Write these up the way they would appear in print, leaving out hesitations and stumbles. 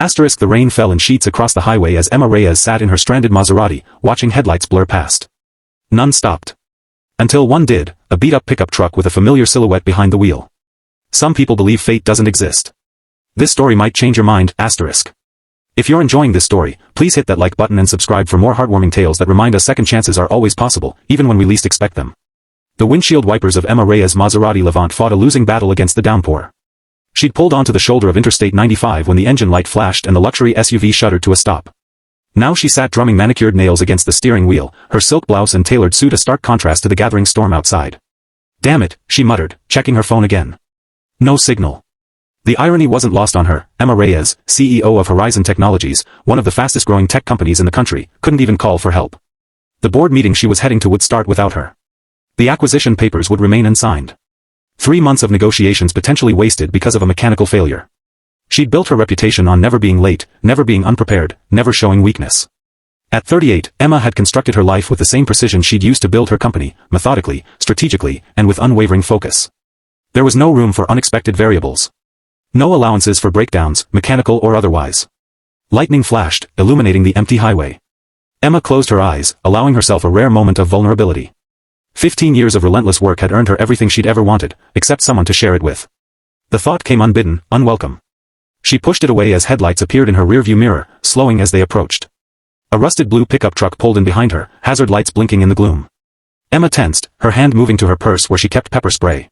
The rain fell in sheets across the highway as Emma Reyes sat in her stranded Maserati, watching headlights blur past. None stopped. Until one did, a beat-up pickup truck with a familiar silhouette behind the wheel. Some people believe fate doesn't exist. This story might change your mind, asterisk. If you're enjoying this story, please hit that like button and subscribe for more heartwarming tales that remind us second chances are always possible, even when we least expect them. The windshield wipers of Emma Reyes' Maserati Levant fought a losing battle against the downpour. She'd pulled onto the shoulder of Interstate 95 when the engine light flashed and the luxury SUV shuddered to a stop. Now she sat drumming manicured nails against the steering wheel, her silk blouse and tailored suit a stark contrast to the gathering storm outside. Damn it, she muttered, checking her phone again. No signal. The irony wasn't lost on her. Emma Reyes, CEO of Horizon Technologies, one of the fastest-growing tech companies in the country, couldn't even call for help. The board meeting she was heading to would start without her. The acquisition papers would remain unsigned. 3 months of negotiations potentially wasted because of a mechanical failure. She'd built her reputation on never being late, never being unprepared, never showing weakness. At 38, Emma had constructed her life with the same precision she'd used to build her company, methodically, strategically, and with unwavering focus. There was no room for unexpected variables. No allowances for breakdowns, mechanical or otherwise. Lightning flashed, illuminating the empty highway. Emma closed her eyes, allowing herself a rare moment of vulnerability. 15 years of relentless work had earned her everything she'd ever wanted, except someone to share it with. The thought came unbidden, unwelcome. She pushed it away as headlights appeared in her rearview mirror, slowing as they approached. A rusted blue pickup truck pulled in behind her, hazard lights blinking in the gloom. Emma tensed, her hand moving to her purse where she kept pepper spray.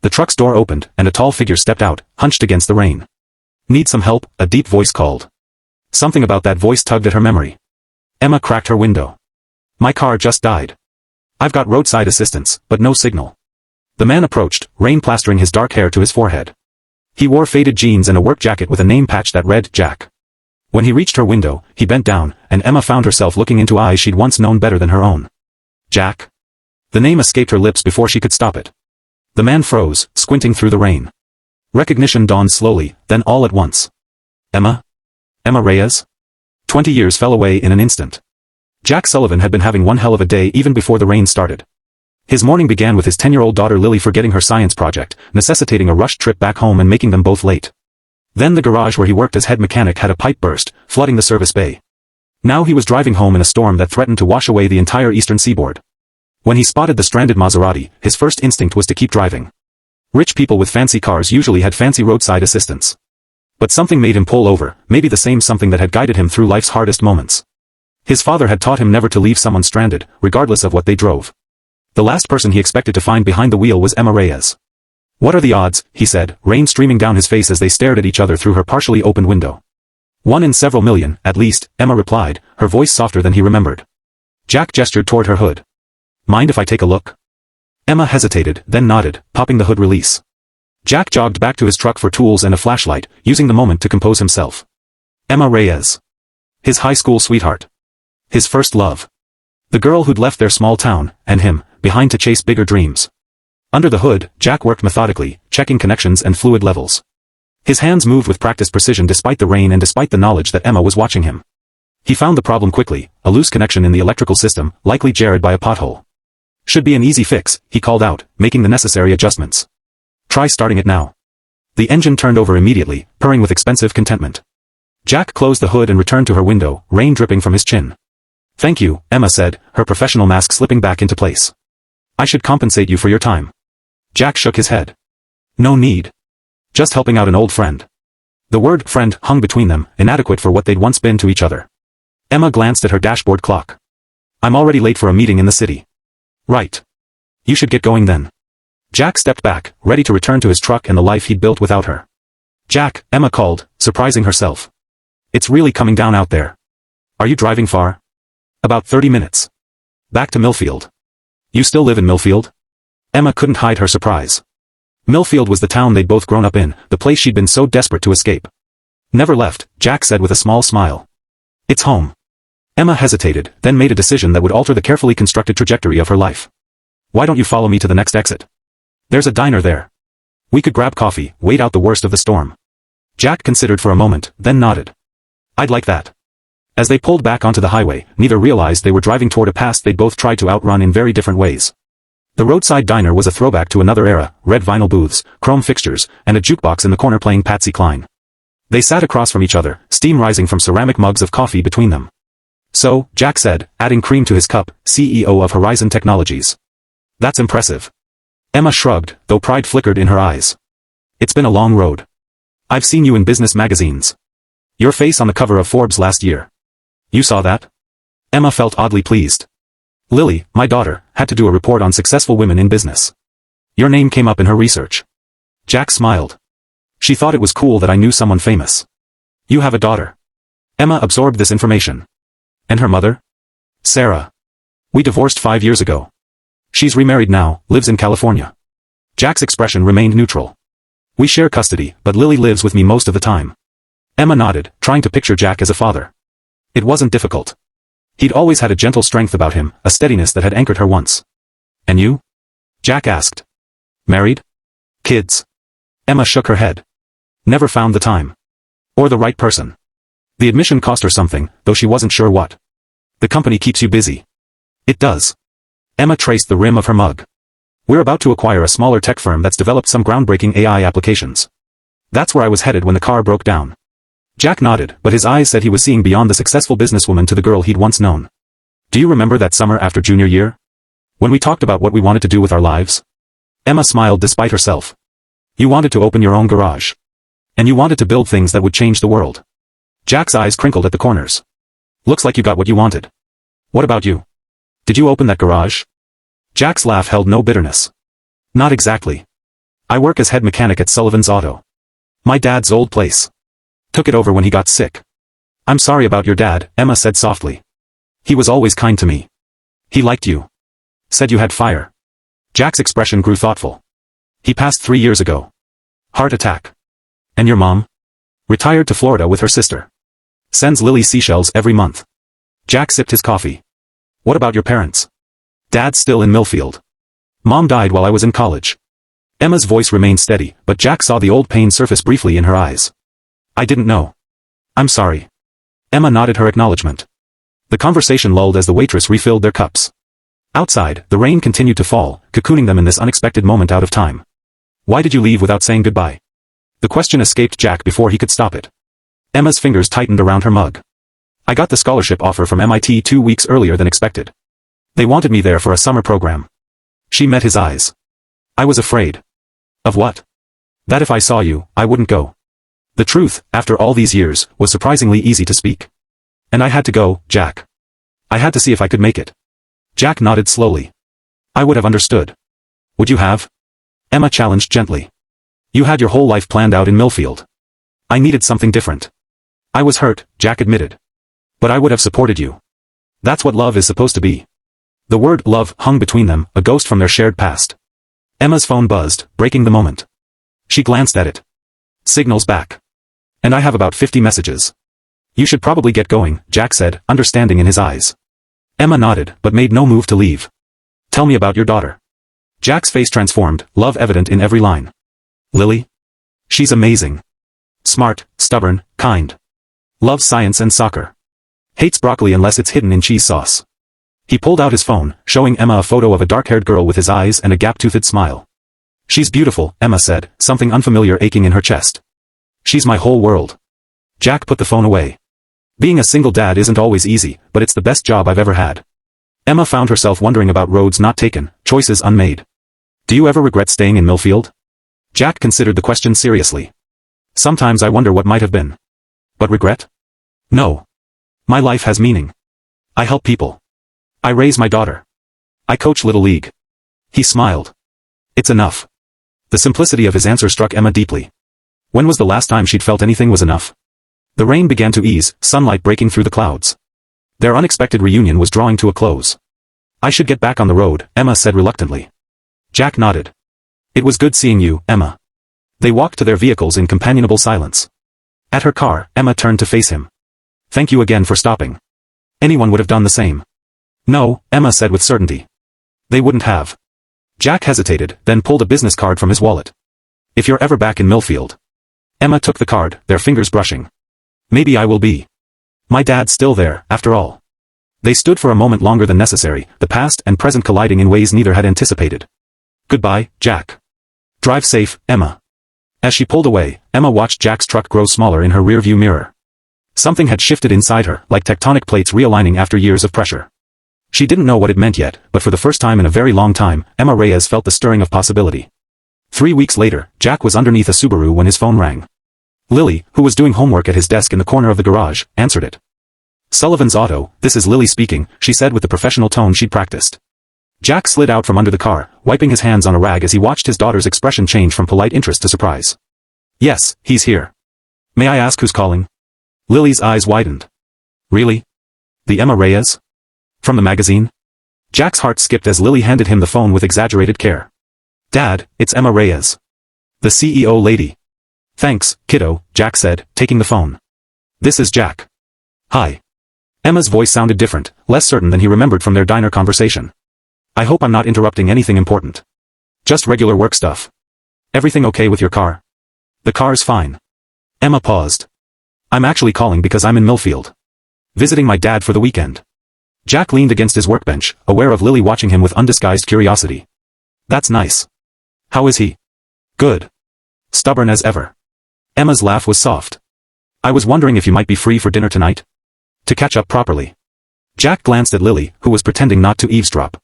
The truck's door opened, and a tall figure stepped out, hunched against the rain. Need some help? A deep voice called. Something about that voice tugged at her memory. Emma cracked her window. My car just died. I've got roadside assistance, but no signal. The man approached, rain plastering his dark hair to his forehead. He wore faded jeans and a work jacket with a name patch that read, Jack. When he reached her window, he bent down, and Emma found herself looking into eyes she'd once known better than her own. Jack? The name escaped her lips before she could stop it. The man froze, squinting through the rain. Recognition dawned slowly, then all at once. Emma? Emma Reyes? 20 years fell away in an instant. Jack Sullivan had been having one hell of a day even before the rain started. His morning began with his 10-year-old daughter Lily forgetting her science project, necessitating a rushed trip back home and making them both late. Then the garage where he worked as head mechanic had a pipe burst, flooding the service bay. Now he was driving home in a storm that threatened to wash away the entire eastern seaboard. When he spotted the stranded Maserati, his first instinct was to keep driving. Rich people with fancy cars usually had fancy roadside assistance. But something made him pull over, maybe the same something that had guided him through life's hardest moments. His father had taught him never to leave someone stranded, regardless of what they drove. The last person he expected to find behind the wheel was Emma Reyes. What are the odds, he said, rain streaming down his face as they stared at each other through her partially opened window. 1 in several million, at least, Emma replied, her voice softer than he remembered. Jack gestured toward her hood. Mind if I take a look? Emma hesitated, then nodded, popping the hood release. Jack jogged back to his truck for tools and a flashlight, using the moment to compose himself. Emma Reyes. His high school sweetheart. His first love. The girl who'd left their small town, and him, behind to chase bigger dreams. Under the hood, Jack worked methodically, checking connections and fluid levels. His hands moved with practiced precision despite the rain and despite the knowledge that Emma was watching him. He found the problem quickly, a loose connection in the electrical system, likely jarred by a pothole. Should be an easy fix, he called out, making the necessary adjustments. Try starting it now. The engine turned over immediately, purring with expensive contentment. Jack closed the hood and returned to her window, rain dripping from his chin. Thank you, Emma said, her professional mask slipping back into place. I should compensate you for your time. Jack shook his head. No need. Just helping out an old friend. The word friend hung between them, inadequate for what they'd once been to each other. Emma glanced at her dashboard clock. I'm already late for a meeting in the city. Right. You should get going then. Jack stepped back, ready to return to his truck and the life he'd built without her. Jack, Emma called, surprising herself. It's really coming down out there. Are you driving far? About 30 minutes. Back to Millfield. You still live in Millfield? Emma couldn't hide her surprise. Millfield was the town they'd both grown up in, the place she'd been so desperate to escape. Never left, Jack said with a small smile. It's home. Emma hesitated, then made a decision that would alter the carefully constructed trajectory of her life. Why don't you follow me to the next exit? There's a diner there. We could grab coffee, wait out the worst of the storm. Jack considered for a moment, then nodded. I'd like that. As they pulled back onto the highway, neither realized they were driving toward a past they'd both tried to outrun in very different ways. The roadside diner was a throwback to another era, red vinyl booths, chrome fixtures, and a jukebox in the corner playing Patsy Cline. They sat across from each other, steam rising from ceramic mugs of coffee between them. "So," Jack said, adding cream to his cup, CEO of Horizon Technologies. "That's impressive." Emma shrugged, though pride flickered in her eyes. "It's been a long road. I've seen you in business magazines. Your face on the cover of Forbes last year. You saw that?" Emma felt oddly pleased. "Lily, my daughter, had to do a report on successful women in business. Your name came up in her research." Jack smiled. "She thought it was cool that I knew someone famous." "You have a daughter." Emma absorbed this information. "And her mother?" "Sarah. We divorced 5 years ago. She's remarried now, lives in California." Jack's expression remained neutral. "We share custody, but Lily lives with me most of the time." Emma nodded, trying to picture Jack as a father. It wasn't difficult. He'd always had a gentle strength about him, a steadiness that had anchored her once. "And you?" Jack asked. "Married? Kids?" Emma shook her head. "Never found the time. Or the right person." The admission cost her something, though she wasn't sure what. "The company keeps you busy." "It does." Emma traced the rim of her mug. "We're about to acquire a smaller tech firm that's developed some groundbreaking AI applications. That's where I was headed when the car broke down." Jack nodded, but his eyes said he was seeing beyond the successful businesswoman to the girl he'd once known. "Do you remember that summer after junior year? When we talked about what we wanted to do with our lives?" Emma smiled despite herself. "You wanted to open your own garage. And you wanted to build things that would change the world." Jack's eyes crinkled at the corners. "Looks like you got what you wanted. What about you? Did you open that garage?" Jack's laugh held no bitterness. "Not exactly. I work as head mechanic at Sullivan's Auto. My dad's old place. Took it over when he got sick." "I'm sorry about your dad," Emma said softly. "He was always kind to me. He liked you. Said you had fire." Jack's expression grew thoughtful. "He passed 3 years ago. Heart attack." "And your mom?" "Retired to Florida with her sister. Sends Lily seashells every month." Jack sipped his coffee. "What about your parents?" "Dad's still in Millfield. Mom died while I was in college." Emma's voice remained steady, but Jack saw the old pain surface briefly in her eyes. "I didn't know." "I'm sorry." Emma nodded her acknowledgement. The conversation lulled as the waitress refilled their cups. Outside, the rain continued to fall, cocooning them in this unexpected moment out of time. "Why did you leave without saying goodbye?" The question escaped Jack before he could stop it. Emma's fingers tightened around her mug. "I got the scholarship offer from MIT 2 weeks earlier than expected. They wanted me there for a summer program." She met his eyes. "I was afraid." "Of what?" "That if I saw you, I wouldn't go." The truth, after all these years, was surprisingly easy to speak. "And I had to go, Jack. I had to see if I could make it." Jack nodded slowly. "I would have understood." "Would you have?" Emma challenged gently. "You had your whole life planned out in Millfield. I needed something different." "I was hurt," Jack admitted. "But I would have supported you. That's what love is supposed to be." The word love hung between them, a ghost from their shared past. Emma's phone buzzed, breaking the moment. She glanced at it. "Signals back. And I have about 50 messages." "You should probably get going," Jack said, understanding in his eyes. Emma nodded, but made no move to leave. "Tell me about your daughter." Jack's face transformed, love evident in every line. "Lily? She's amazing. Smart, stubborn, kind. Loves science and soccer. Hates broccoli unless it's hidden in cheese sauce." He pulled out his phone, showing Emma a photo of a dark-haired girl with his eyes and a gap-toothed smile. "She's beautiful," Emma said, something unfamiliar aching in her chest. "She's my whole world." Jack put the phone away. "Being a single dad isn't always easy, but it's the best job I've ever had." Emma found herself wondering about roads not taken, choices unmade. "Do you ever regret staying in Millfield?" Jack considered the question seriously. "Sometimes I wonder what might have been. But regret? No. My life has meaning. I help people. I raise my daughter. I coach Little League." He smiled. "It's enough." The simplicity of his answer struck Emma deeply. When was the last time she'd felt anything was enough? The rain began to ease, sunlight breaking through the clouds. Their unexpected reunion was drawing to a close. "I should get back on the road," Emma said reluctantly. Jack nodded. "It was good seeing you, Emma." They walked to their vehicles in companionable silence. At her car, Emma turned to face him. "Thank you again for stopping. Anyone would have done the same." "No," Emma said with certainty. "They wouldn't have." Jack hesitated, then pulled a business card from his wallet. "If you're ever back in Millfield." Emma took the card, their fingers brushing. "Maybe I will be. My dad's still there, after all." They stood for a moment longer than necessary, the past and present colliding in ways neither had anticipated. "Goodbye, Jack. Drive safe, Emma." As she pulled away, Emma watched Jack's truck grow smaller in her rearview mirror. Something had shifted inside her, like tectonic plates realigning after years of pressure. She didn't know what it meant yet, but for the first time in a very long time, Emma Reyes felt the stirring of possibility. 3 weeks later, Jack was underneath a Subaru when his phone rang. Lily, who was doing homework at his desk in the corner of the garage, answered it. "Sullivan's Auto, this is Lily speaking," she said with the professional tone she'd practiced. Jack slid out from under the car, wiping his hands on a rag as he watched his daughter's expression change from polite interest to surprise. "Yes, he's here. May I ask who's calling?" Lily's eyes widened. "Really? The Emma Reyes? From the magazine?" Jack's heart skipped as Lily handed him the phone with exaggerated care. "Dad, it's Emma Reyes. The CEO lady." "Thanks, kiddo," Jack said, taking the phone. "This is Jack. Hi." Emma's voice sounded different, less certain than he remembered from their diner conversation. "I hope I'm not interrupting anything important. Just regular work stuff. Everything okay with your car?" "The car's fine." Emma paused. "I'm actually calling because I'm in Millfield. Visiting my dad for the weekend." Jack leaned against his workbench, aware of Lily watching him with undisguised curiosity. "That's nice. How is he?" "Good. Stubborn as ever." Emma's laugh was soft. "I was wondering if you might be free for dinner tonight? To catch up properly." Jack glanced at Lily, who was pretending not to eavesdrop.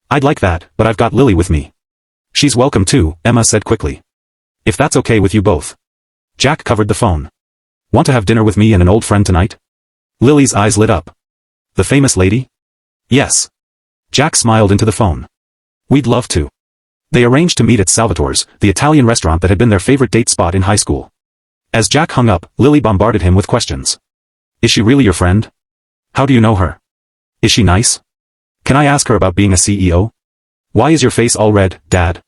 "I'd like that, but I've got Lily with me." "She's welcome too," Emma said quickly. "If that's okay with you both." Jack covered the phone. "Want to have dinner with me and an old friend tonight?" Lily's eyes lit up. "The famous lady?" "Yes." Jack smiled into the phone. "We'd love to." They arranged to meet at Salvatore's, the Italian restaurant that had been their favorite date spot in high school. As Jack hung up, Lily bombarded him with questions. "Is she really your friend? How do you know her? Is she nice? Can I ask her about being a CEO? Why is your face all red, Dad?"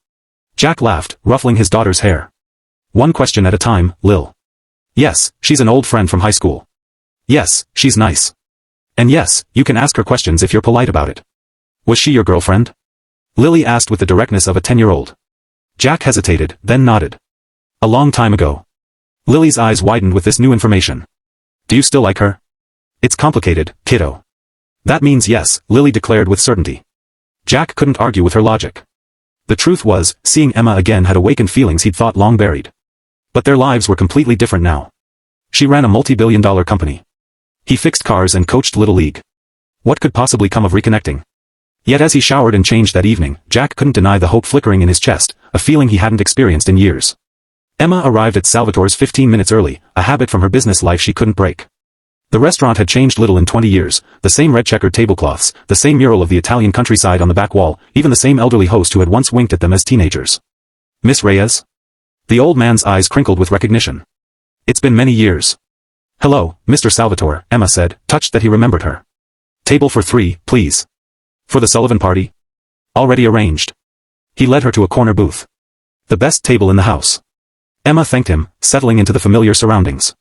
Jack laughed, ruffling his daughter's hair. "One question at a time, Lil. Yes, she's an old friend from high school. Yes, she's nice. And yes, you can ask her questions if you're polite about it. Was she your girlfriend?" Lily asked with the directness of a 10-year-old. Jack hesitated, then nodded. "A long time ago." Lily's eyes widened with this new information. "Do you still like her?" "It's complicated, kiddo." "That means yes," Lily declared with certainty. Jack couldn't argue with her logic. The truth was, seeing Emma again had awakened feelings he'd thought long buried. But their lives were completely different now. She ran a multi-billion-dollar company. He fixed cars and coached Little League. What could possibly come of reconnecting? Yet as he showered and changed that evening, Jack couldn't deny the hope flickering in his chest, a feeling he hadn't experienced in years. Emma arrived at Salvatore's 15 minutes early, a habit from her business life she couldn't break. The restaurant had changed little in 20 years, the same red-checkered tablecloths, the same mural of the Italian countryside on the back wall, even the same elderly host who had once winked at them as teenagers. "Miss Reyes?" The old man's eyes crinkled with recognition. "It's been many years." "Hello, Mr. Salvatore," Emma said, touched that he remembered her. "Table for 3, please." "For the Sullivan party?" "Already arranged." He led her to a corner booth. "The best table in the house." Emma thanked him, settling into the familiar surroundings.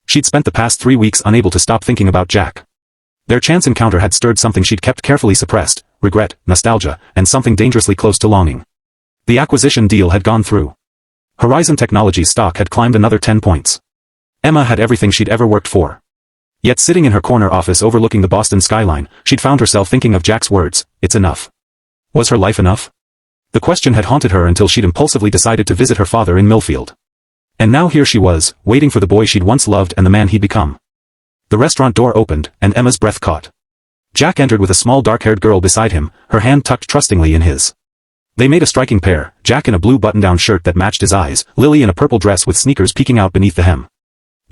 She'd spent the past 3 weeks unable to stop thinking about Jack. Their chance encounter had stirred something she'd kept carefully suppressed, regret, nostalgia, and something dangerously close to longing. The acquisition deal had gone through. Horizon Technologies stock had climbed another 10 points. Emma had everything she'd ever worked for. Yet sitting in her corner office overlooking the Boston skyline, she'd found herself thinking of Jack's words, "It's enough." Was her life enough? The question had haunted her until she'd impulsively decided to visit her father in Millfield. And now here she was, waiting for the boy she'd once loved and the man he'd become. The restaurant door opened, and Emma's breath caught. Jack entered with a small dark-haired girl beside him, her hand tucked trustingly in his. They made a striking pair, Jack in a blue button-down shirt that matched his eyes, Lily in a purple dress with sneakers peeking out beneath the hem.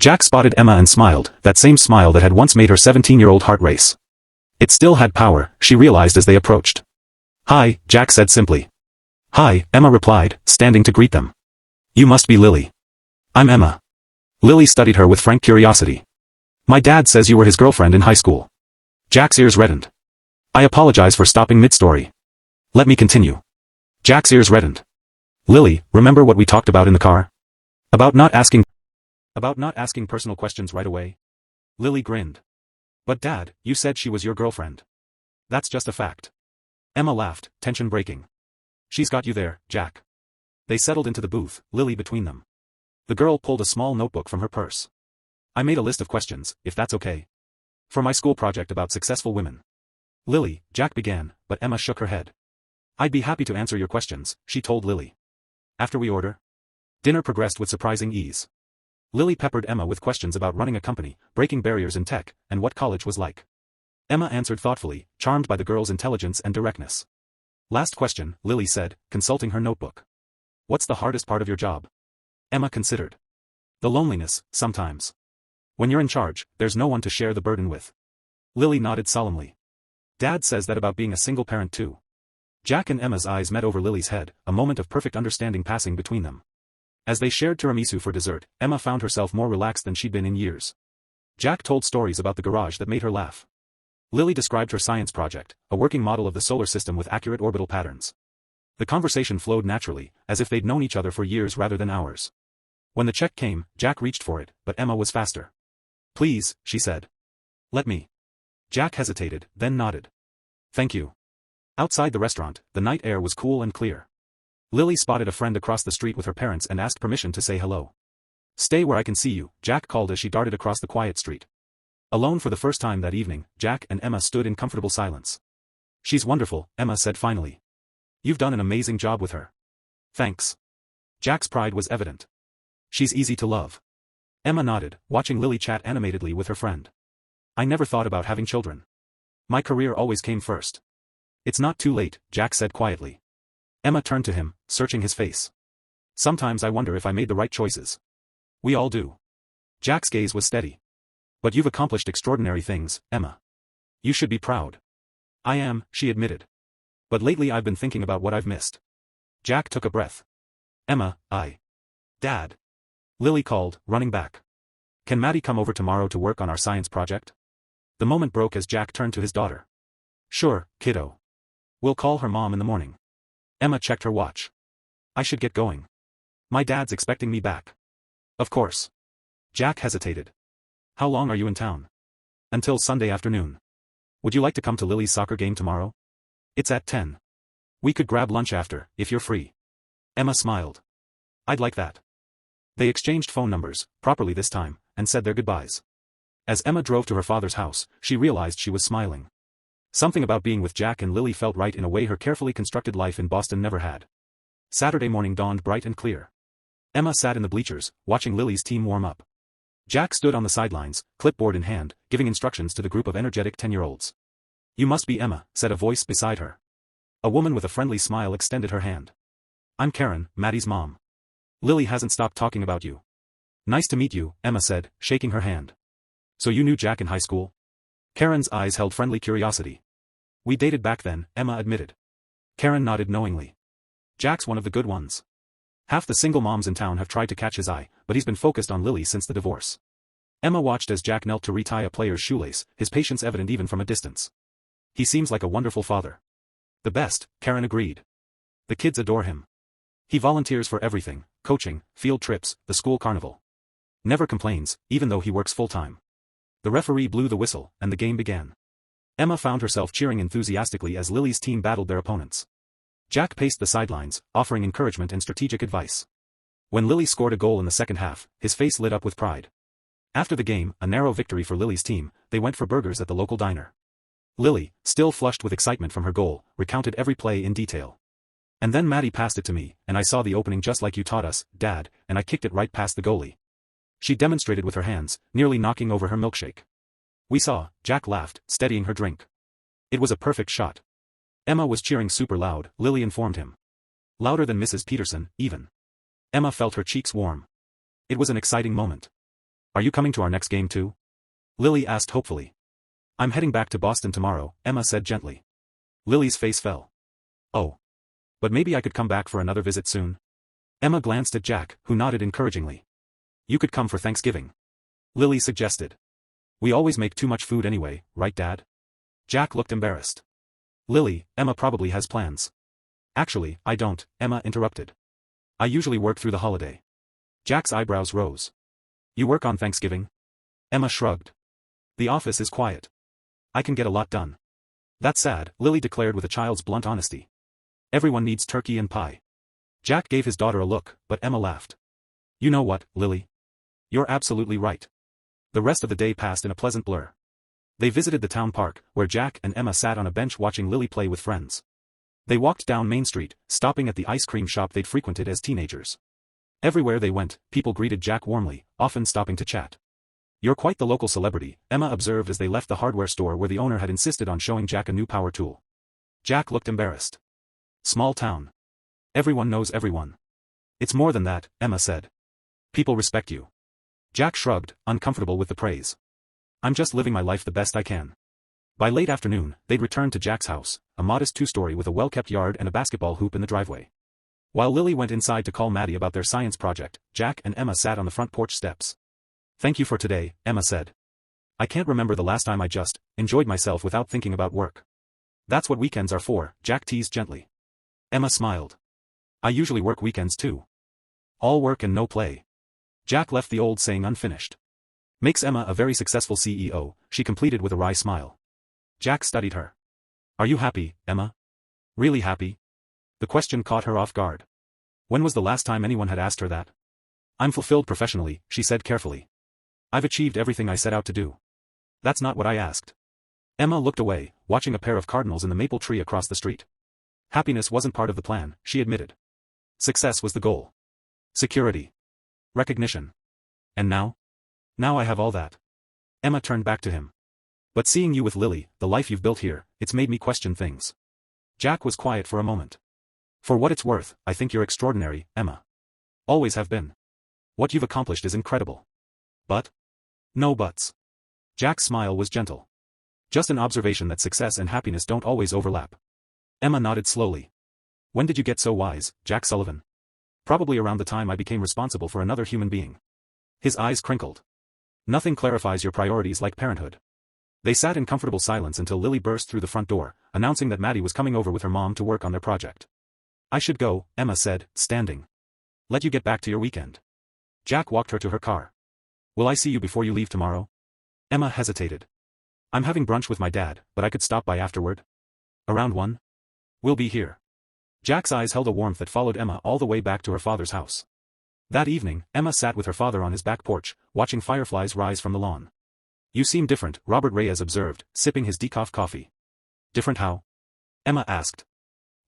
Jack spotted Emma and smiled, that same smile that had once made her 17-year-old heart race. It still had power, she realized as they approached. "Hi," Jack said simply. "Hi," Emma replied, standing to greet them. "You must be Lily." "I'm Emma." Lily studied her with frank curiosity. "My dad says you were his girlfriend in high school." Jack's ears reddened. "I apologize for stopping mid-story. Let me continue." Jack's ears reddened. "Lily, remember what we talked about in the car? About not asking personal questions right away?" Lily grinned. "But Dad, you said she was your girlfriend." "That's just a fact." Emma laughed, tension breaking. "She's got you there, Jack." They settled into the booth, Lily between them. The girl pulled a small notebook from her purse. "I made a list of questions, if that's okay. For my school project about successful women." "Lily," Jack began, but Emma shook her head. "I'd be happy to answer your questions," she told Lily. "After we order?" Dinner progressed with surprising ease. Lily peppered Emma with questions about running a company, breaking barriers in tech, and what college was like. Emma answered thoughtfully, charmed by the girl's intelligence and directness. Last question, Lily said, consulting her notebook. What's the hardest part of your job? Emma considered. The loneliness, sometimes. When you're in charge, there's no one to share the burden with. Lily nodded solemnly. Dad says that about being a single parent too. Jack and Emma's eyes met over Lily's head, a moment of perfect understanding passing between them. As they shared tiramisu for dessert, Emma found herself more relaxed than she'd been in years. Jack told stories about the garage that made her laugh. Lily described her science project, a working model of the solar system with accurate orbital patterns. The conversation flowed naturally, as if they'd known each other for years rather than hours. When the check came, Jack reached for it, but Emma was faster. Please, she said. Let me. Jack hesitated, then nodded. Thank you. Outside the restaurant, the night air was cool and clear. Lily spotted a friend across the street with her parents and asked permission to say hello. Stay where I can see you, Jack called as she darted across the quiet street. Alone for the first time that evening, Jack and Emma stood in comfortable silence. She's wonderful, Emma said finally. You've done an amazing job with her. Thanks. Jack's pride was evident. She's easy to love. Emma nodded, watching Lily chat animatedly with her friend. I never thought about having children. My career always came first. It's not too late, Jack said quietly. Emma turned to him, searching his face. Sometimes I wonder if I made the right choices. We all do. Jack's gaze was steady. But you've accomplished extraordinary things, Emma. You should be proud. I am, she admitted. But lately I've been thinking about what I've missed. Jack took a breath. Emma, Dad. Lily called, running back. Can Maddie come over tomorrow to work on our science project? The moment broke as Jack turned to his daughter. Sure, kiddo. We'll call her mom in the morning. Emma checked her watch. I should get going. My dad's expecting me back. Of course. Jack hesitated. How long are you in town? Until Sunday afternoon. Would you like to come to Lily's soccer game tomorrow? It's at 10. We could grab lunch after, if you're free. Emma smiled. I'd like that. They exchanged phone numbers, properly this time, and said their goodbyes. As Emma drove to her father's house, she realized she was smiling. Something about being with Jack and Lily felt right in a way her carefully constructed life in Boston never had. Saturday morning dawned bright and clear. Emma sat in the bleachers, watching Lily's team warm up. Jack stood on the sidelines, clipboard in hand, giving instructions to the group of energetic 10-year-olds. You must be Emma, said a voice beside her. A woman with a friendly smile extended her hand. I'm Karen, Maddie's mom. Lily hasn't stopped talking about you. Nice to meet you, Emma said, shaking her hand. So you knew Jack in high school? Karen's eyes held friendly curiosity. We dated back then, Emma admitted. Karen nodded knowingly. Jack's one of the good ones. Half the single moms in town have tried to catch his eye, but he's been focused on Lily since the divorce. Emma watched as Jack knelt to retie a player's shoelace, his patience evident even from a distance. He seems like a wonderful father. The best, Karen agreed. The kids adore him. He volunteers for everything, coaching, field trips, the school carnival. Never complains, even though he works full-time. The referee blew the whistle, and the game began. Emma found herself cheering enthusiastically as Lily's team battled their opponents. Jack paced the sidelines, offering encouragement and strategic advice. When Lily scored a goal in the second half, his face lit up with pride. After the game, a narrow victory for Lily's team, they went for burgers at the local diner. Lily, still flushed with excitement from her goal, recounted every play in detail. And then Maddie passed it to me, and I saw the opening just like you taught us, Dad, and I kicked it right past the goalie. She demonstrated with her hands, nearly knocking over her milkshake. We saw, Jack laughed, steadying her drink. It was a perfect shot. Emma was cheering super loud, Lily informed him. Louder than Mrs. Peterson, even. Emma felt her cheeks warm. It was an exciting moment. Are you coming to our next game too? Lily asked hopefully. I'm heading back to Boston tomorrow, Emma said gently. Lily's face fell. Oh. But maybe I could come back for another visit soon. Emma glanced at Jack, who nodded encouragingly. You could come for Thanksgiving. Lily suggested. We always make too much food anyway, right Dad? Jack looked embarrassed. Lily, Emma probably has plans. Actually, I don't, Emma interrupted. I usually work through the holiday. Jack's eyebrows rose. You work on Thanksgiving? Emma shrugged. The office is quiet. I can get a lot done. That's sad, Lily declared with a child's blunt honesty. Everyone needs turkey and pie. Jack gave his daughter a look, but Emma laughed. You know what, Lily? You're absolutely right. The rest of the day passed in a pleasant blur. They visited the town park, where Jack and Emma sat on a bench watching Lily play with friends. They walked down Main Street, stopping at the ice cream shop they'd frequented as teenagers. Everywhere they went, people greeted Jack warmly, often stopping to chat. "You're quite the local celebrity," Emma observed as they left the hardware store where the owner had insisted on showing Jack a new power tool. Jack looked embarrassed. "Small town. Everyone knows everyone." "It's more than that," Emma said. "People respect you." Jack shrugged, uncomfortable with the praise. "I'm just living my life the best I can." By late afternoon, they'd returned to Jack's house, a modest two-story with a well-kept yard and a basketball hoop in the driveway. While Lily went inside to call Maddie about their science project, Jack and Emma sat on the front porch steps. "Thank you for today," Emma said. "I can't remember the last time I just enjoyed myself without thinking about work." "That's what weekends are for," Jack teased gently. Emma smiled. "I usually work weekends too. All work and no play." Jack left the old saying unfinished. "Makes Emma a very successful CEO," she completed with a wry smile. Jack studied her. "Are you happy, Emma? Really happy?" The question caught her off guard. When was the last time anyone had asked her that? "I'm fulfilled professionally," she said carefully. "I've achieved everything I set out to do." "That's not what I asked." Emma looked away, watching a pair of cardinals in the maple tree across the street. Happiness wasn't part of the plan, she admitted. Success was the goal. Security. Recognition. And now? Now I have all that. Emma turned back to him. "But seeing you with Lily, the life you've built here, it's made me question things." Jack was quiet for a moment. "For what it's worth, I think you're extraordinary, Emma. Always have been. What you've accomplished is incredible." "But?" "No buts." Jack's smile was gentle. "Just an observation that success and happiness don't always overlap." Emma nodded slowly. "When did you get so wise, Jack Sullivan?" "Probably around the time I became responsible for another human being." His eyes crinkled. "Nothing clarifies your priorities like parenthood." They sat in comfortable silence until Lily burst through the front door, announcing that Maddie was coming over with her mom to work on their project. "I should go," Emma said, standing. "Let you get back to your weekend." Jack walked her to her car. "Will I see you before you leave tomorrow?" Emma hesitated. "I'm having brunch with my dad, but I could stop by afterward." "Around 1? We'll be here." Jack's eyes held a warmth that followed Emma all the way back to her father's house. That evening, Emma sat with her father on his back porch, watching fireflies rise from the lawn. "You seem different," Robert Reyes observed, sipping his decaf coffee. "Different how?" Emma asked.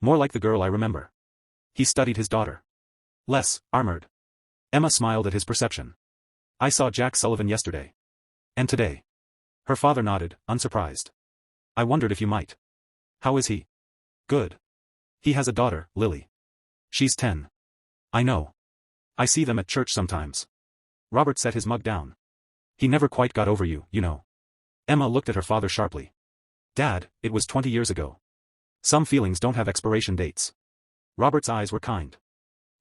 "More like the girl I remember." He studied his daughter. "Less armored." Emma smiled at his perception. "I saw Jack Sullivan yesterday. And today." Her father nodded, unsurprised. "I wondered if you might." "How is he?" "Good. He has a daughter, Lily. She's 10. I know. I see them at church sometimes." Robert set his mug down. "He never quite got over you, you know." Emma looked at her father sharply. "Dad, it was 20 years ago. Some feelings don't have expiration dates." Robert's eyes were kind.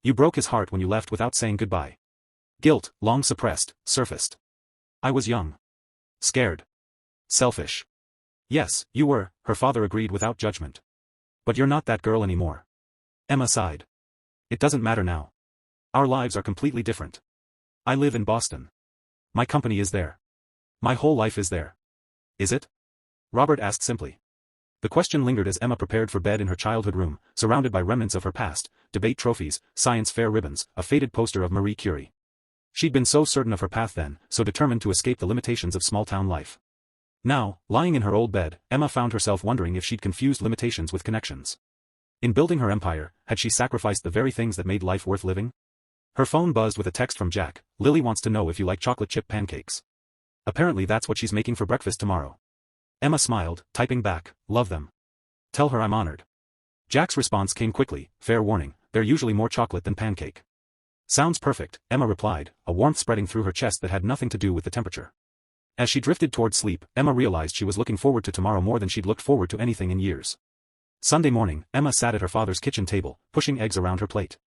"You broke his heart when you left without saying goodbye." Guilt, long suppressed, surfaced. "I was young. Scared. Selfish." "Yes, you were," her father agreed without judgment. "But you're not that girl anymore." Emma sighed. "It doesn't matter now. Our lives are completely different. I live in Boston. My company is there. My whole life is there." "Is it?" Robert asked simply. The question lingered as Emma prepared for bed in her childhood room, surrounded by remnants of her past, debate trophies, science fair ribbons, a faded poster of Marie Curie. She'd been so certain of her path then, so determined to escape the limitations of small-town life. Now, lying in her old bed, Emma found herself wondering if she'd confused limitations with connections. In building her empire, had she sacrificed the very things that made life worth living? Her phone buzzed with a text from Jack. "Lily wants to know if you like chocolate chip pancakes. Apparently that's what she's making for breakfast tomorrow." Emma smiled, typing back, "Love them. Tell her I'm honored." Jack's response came quickly, "Fair warning, they're usually more chocolate than pancake." "Sounds perfect," Emma replied, a warmth spreading through her chest that had nothing to do with the temperature. As she drifted toward sleep, Emma realized she was looking forward to tomorrow more than she'd looked forward to anything in years. Sunday morning, Emma sat at her father's kitchen table, pushing eggs around her plate.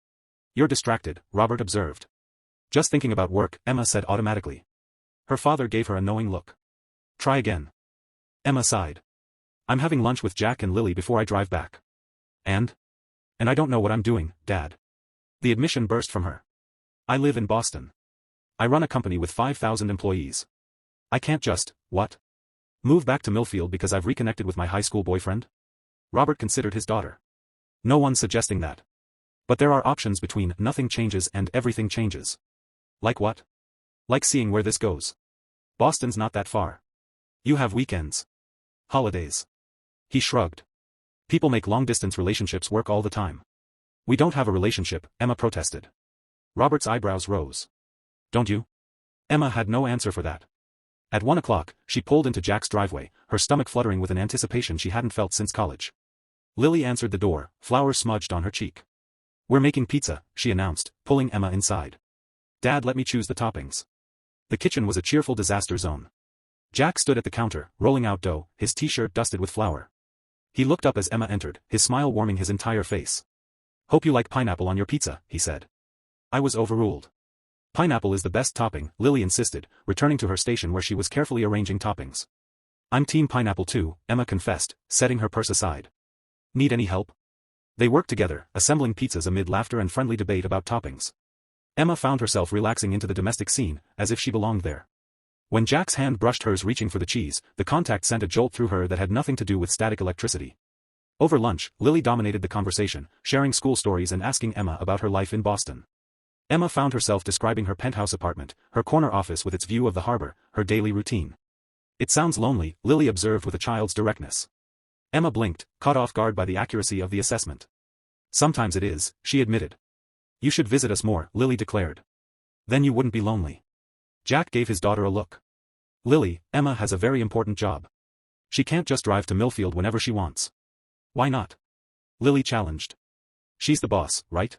"You're distracted," Robert observed. "Just thinking about work," Emma said automatically. Her father gave her a knowing look. "Try again." Emma sighed. "I'm having lunch with Jack and Lily before I drive back." And I don't know what I'm doing, Dad." The admission burst from her. "I live in Boston. I run a company with 5,000 employees. I can't just, what? Move back to Millfield because I've reconnected with my high school boyfriend?" Robert considered his daughter. "No one's suggesting that. But there are options between nothing changes and everything changes." "Like what?" "Like seeing where this goes. Boston's not that far. You have weekends. Holidays." He shrugged. "People make long-distance relationships work all the time." "We don't have a relationship," Emma protested. Robert's eyebrows rose. Don't you? Emma had no answer for that. At 1 o'clock, she pulled into Jack's driveway, her stomach fluttering with an anticipation she hadn't felt since college. Lily answered the door, flowers smudged on her cheek. We're making pizza, she announced, pulling Emma inside. Dad let me choose the toppings. The kitchen was a cheerful disaster zone. Jack stood at the counter, rolling out dough, his t-shirt dusted with flour. He looked up as Emma entered, his smile warming his entire face. Hope you like pineapple on your pizza, he said. I was overruled. Pineapple is the best topping, Lily insisted, returning to her station where she was carefully arranging toppings. I'm team pineapple too, Emma confessed, setting her purse aside. Need any help? They worked together, assembling pizzas amid laughter and friendly debate about toppings. Emma found herself relaxing into the domestic scene, as if she belonged there. When Jack's hand brushed hers reaching for the cheese, the contact sent a jolt through her that had nothing to do with static electricity. Over lunch, Lily dominated the conversation, sharing school stories and asking Emma about her life in Boston. Emma found herself describing her penthouse apartment, her corner office with its view of the harbor, her daily routine. It sounds lonely, Lily observed with a child's directness. Emma blinked, caught off guard by the accuracy of the assessment. Sometimes it is, she admitted. You should visit us more, Lily declared. Then you wouldn't be lonely. Jack gave his daughter a look. Lily, Emma has a very important job. She can't just drive to Millfield whenever she wants. Why not? Lily challenged. She's the boss, right?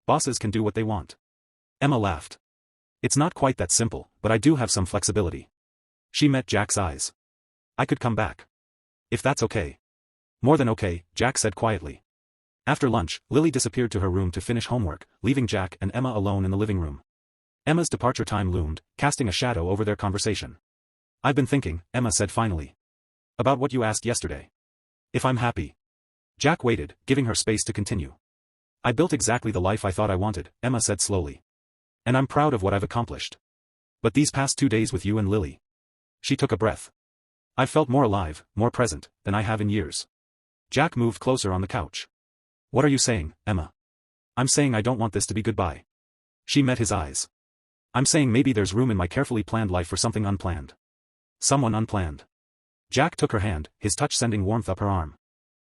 Bosses can do what they want. Emma laughed. It's not quite that simple, but I do have some flexibility. She met Jack's eyes. I could come back. If that's okay. More than okay, Jack said quietly. After lunch, Lily disappeared to her room to finish homework, leaving Jack and Emma alone in the living room. Emma's departure time loomed, casting a shadow over their conversation. I've been thinking, Emma said finally. About what you asked yesterday. If I'm happy. Jack waited, giving her space to continue. I built exactly the life I thought I wanted, Emma said slowly. And I'm proud of what I've accomplished. But these past 2 days with you and Lily. She took a breath. I've felt more alive, more present, than I have in years. Jack moved closer on the couch. What are you saying, Emma? I'm saying I don't want this to be goodbye. She met his eyes. I'm saying maybe there's room in my carefully planned life for something unplanned. Someone unplanned. Jack took her hand, his touch sending warmth up her arm.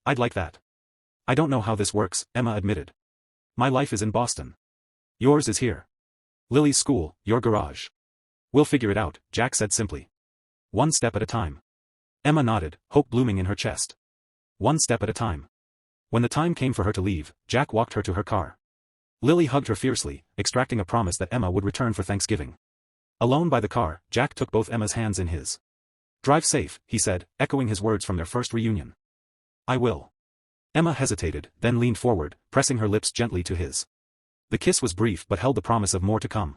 I'd like that. I don't know how this works, Emma admitted. My life is in Boston. Yours is here. Lily's school, your garage. We'll figure it out, Jack said simply. One step at a time. Emma nodded, hope blooming in her chest. One step at a time. When the time came for her to leave, Jack walked her to her car. Lily hugged her fiercely, extracting a promise that Emma would return for Thanksgiving. Alone by the car, Jack took both Emma's hands in his. Drive safe, he said, echoing his words from their first reunion. I will. Emma hesitated, then leaned forward, pressing her lips gently to his. The kiss was brief but held the promise of more to come.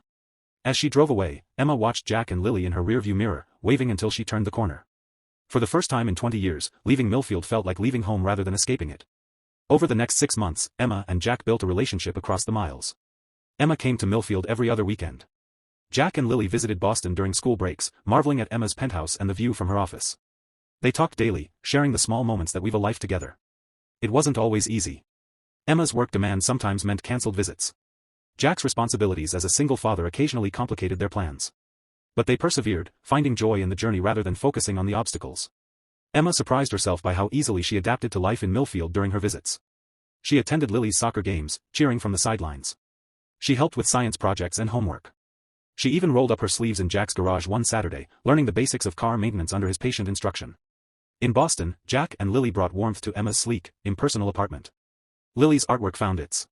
As she drove away, Emma watched Jack and Lily in her rearview mirror, waving until she turned the corner. For the first time in 20 years, leaving Millfield felt like leaving home rather than escaping it. Over the next 6 months, Emma and Jack built a relationship across the miles. Emma came to Millfield every other weekend. Jack and Lily visited Boston during school breaks, marveling at Emma's penthouse and the view from her office. They talked daily, sharing the small moments that weave a life together. It wasn't always easy. Emma's work demands sometimes meant cancelled visits. Jack's responsibilities as a single father occasionally complicated their plans. But they persevered, finding joy in the journey rather than focusing on the obstacles. Emma surprised herself by how easily she adapted to life in Millfield during her visits. She attended Lily's soccer games, cheering from the sidelines. She helped with science projects and homework. She even rolled up her sleeves in Jack's garage one Saturday, learning the basics of car maintenance under his patient instruction. In Boston, Jack and Lily brought warmth to Emma's sleek, impersonal apartment. Lily's artwork found its